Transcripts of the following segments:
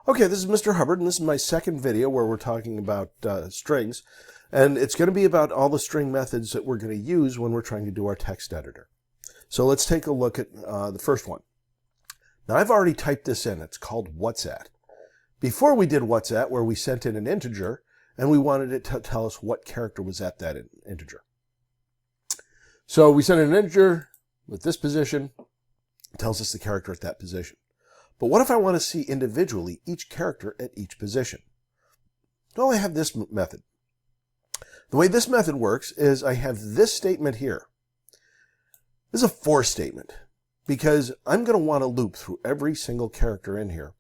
Okay, this is Mr. Hubbard, and this is my second video where we're talking about strings. And it's going to be about all the string methods that we're going to use when we're trying to do our text editor. So let's take a look at the first one. Now, I've already typed this in. It's called what's at. Before we did what's at, where we sent in an integer, and we wanted it to tell us what character was at that integer. So we sent in an integer with this position. It tells us the character at that position. But what if I want to see individually each character at each position? Well, I have this method. The way this method works is I have this statement here. This is a for statement because I'm going to want to loop through every single character in here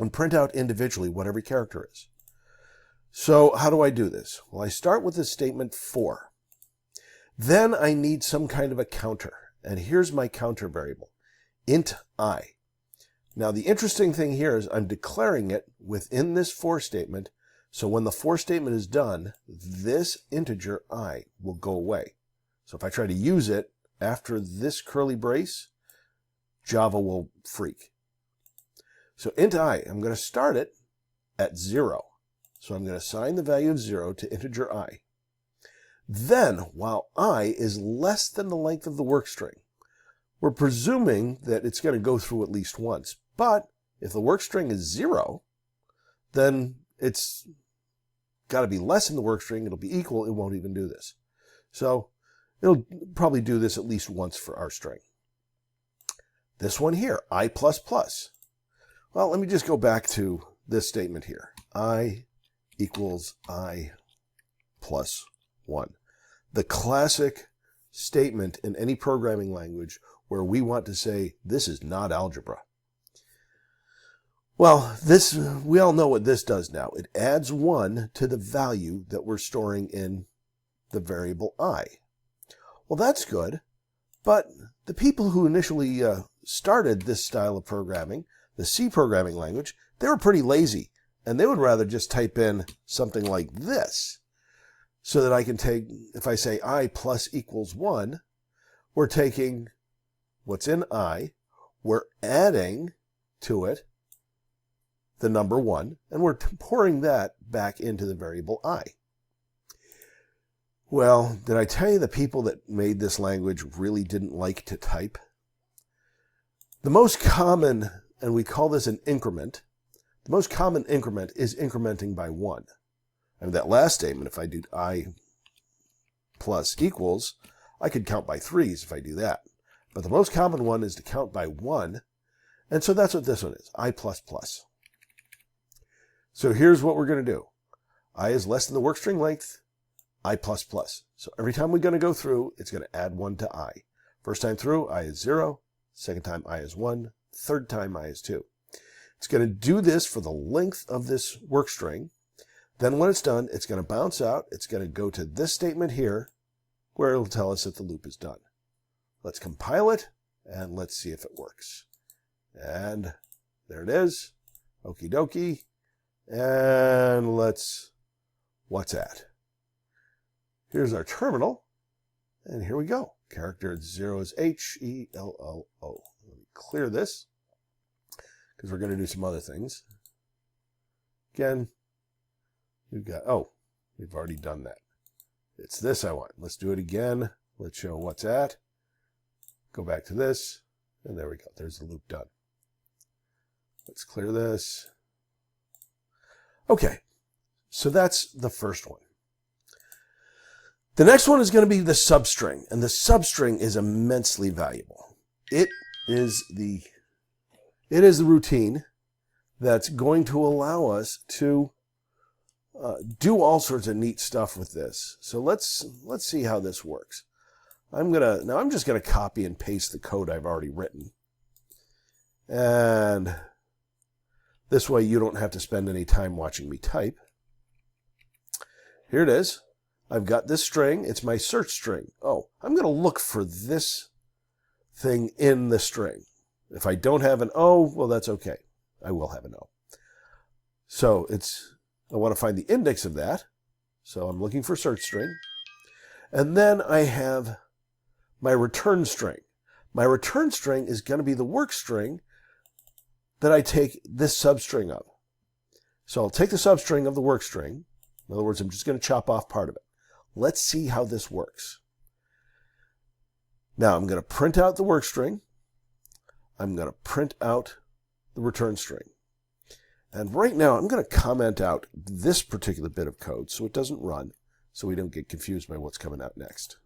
and print out individually what every character is. So how do I do this? Well, I start with this statement for. Then I need some kind of a counter. And here's my counter variable, int I. Now, the interesting thing here is I'm declaring it within this for statement. So when the for statement is done, this integer I will go away. So if I try to use it after this curly brace, Java will freak. So int I, I'm going to start it at 0. So I'm going to assign the value of 0 to integer I. Then, while I is less than the length of the work string, we're presuming that it's going to go through at least once. But if the work string is 0, then it's got to be less than the work string. It'll be equal. It won't even do this. So it'll probably do this at least once for our string. This one here, I++. Well, let me just go back to this statement here. I equals I plus 1. The classic statement in any programming language where we want to say, this is not algebra. Well, we all know what this does now. It adds 1 to the value that we're storing in the variable I. Well, that's good, but the people who initially started this style of programming, the C programming language, they were pretty lazy, and they would rather just type in something like this, so that I can take, if I say I plus equals 1, we're taking what's in I, we're adding to it the number 1, and we're pouring that back into the variable I. Well, did I tell you the people that made this language really didn't like to type? The most common, and we call this an increment, the most common increment is incrementing by 1. And that last statement, if I do I plus equals, I could count by 3s if I do that. But the most common one is to count by 1, and so that's what this one is, I++. So here's what we're going to do. I is less than the work string length, I++. So every time we're going to go through, it's going to add 1 to I. First time through, I is 0. Second time, I is 1. Third time, I is 2. It's going to do this for the length of this work string. Then when it's done, it's going to bounce out. It's going to go to this statement here, where it'll tell us that the loop is done. Let's compile it, and let's see if it works. And there it is. Okie dokie. And what's at? Here's our terminal, and here we go. Character at 0 is H-E-L-L-O. Let me clear this, because we're going to do some other things. Again, we've already done that. It's this I want. Let's do it again. Let's show what's at. Go back to this, and there we go. There's the loop done. Let's clear this. Okay, so that's the first one. The next one is going to be the substring, and the substring is immensely valuable. It is the routine that's going to allow us to do all sorts of neat stuff with this. So let's see how this works. I'm just going to copy and paste the code I've already written. And this way you don't have to spend any time watching me type. Here it is. I've got this string. It's my search string. Oh, I'm going to look for this thing in the string. If I don't have an O, well, that's okay. I will have an O. So I want to find the index of that. So I'm looking for search string. And then I have my return string. My return string is going to be the work string that I take this substring of. So I'll take the substring of the work string. In other words, I'm just going to chop off part of it. Let's see how this works. Now I'm going to print out the work string. I'm going to print out the return string. And right now I'm going to comment out this particular bit of code so it doesn't run, so we don't get confused by what's coming out next.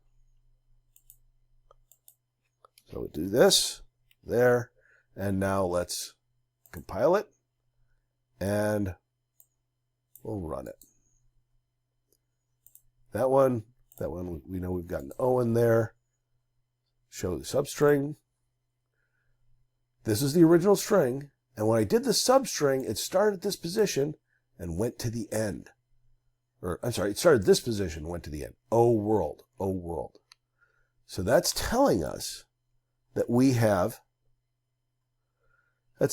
So we'll do this, there, and now let's compile it, and we'll run it. That one, we know we've got an O in there. Show the substring. This is the original string, and when I did the substring, it started at this position and went to the end. Or, I'm sorry, it started at this position, went to the end. O world, O world. So that's telling us that we have, the,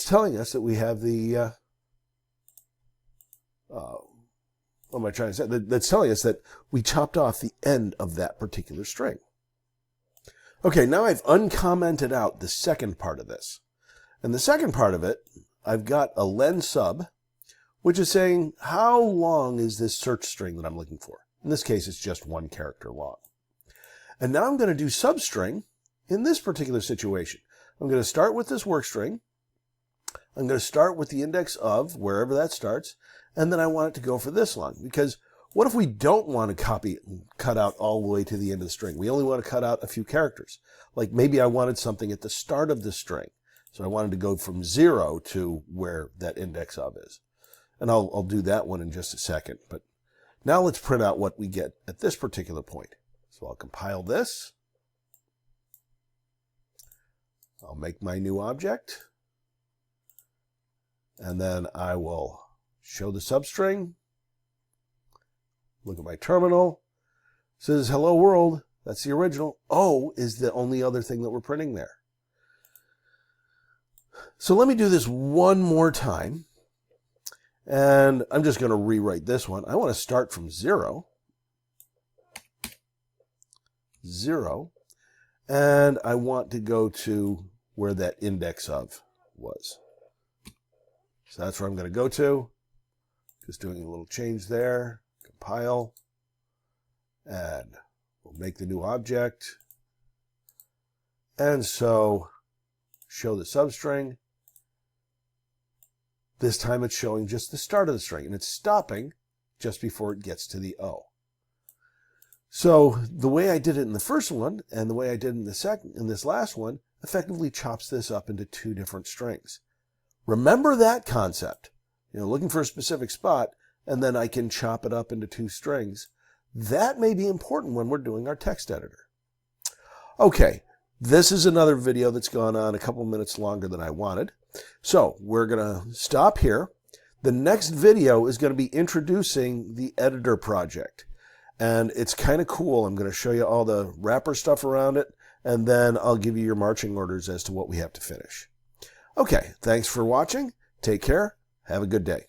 what am I trying to say? That's telling us that we chopped off the end of that particular string. Okay, now I've uncommented out the second part of this. And the second part of it, I've got a len sub, which is saying how long is this search string that I'm looking for. In this case, it's just 1 character long. And now I'm going to do substring in this particular situation. I'm going to start with this work string. I'm going to start with the index of wherever that starts, and then I want it to go for this long, because what if we don't want to cut out all the way to the end of the string? We only want to cut out a few characters. Like maybe I wanted something at the start of the string, so I wanted to go from 0 to where that index of is. And I'll do that one in just a second. But now let's print out what we get at this particular point. So I'll compile this. I'll make my new object. And then I will show the substring. Look at my terminal. It says hello world. That's the original. O is the only other thing that we're printing there. So let me do this one more time. And I'm just going to rewrite this one. I want to start from 0. 0. And I want to go to where that index of was. So that's where I'm going to go to. Just doing a little change there. Compile. And we'll make the new object. And so show the substring. This time it's showing just the start of the string, and it's stopping just before it gets to the O. So the way I did it in the first one and the way I did in this last one effectively chops this up into 2 different strings. Remember that concept. Looking for a specific spot, and then I can chop it up into 2 strings. That may be important when we're doing our text editor. Okay, this is another video that's gone on a couple minutes longer than I wanted. So we're going to stop here. The next video is going to be introducing the editor project. And it's kind of cool. I'm going to show you all the wrapper stuff around it, and then I'll give you your marching orders as to what we have to finish. Okay, thanks for watching. Take care. Have a good day.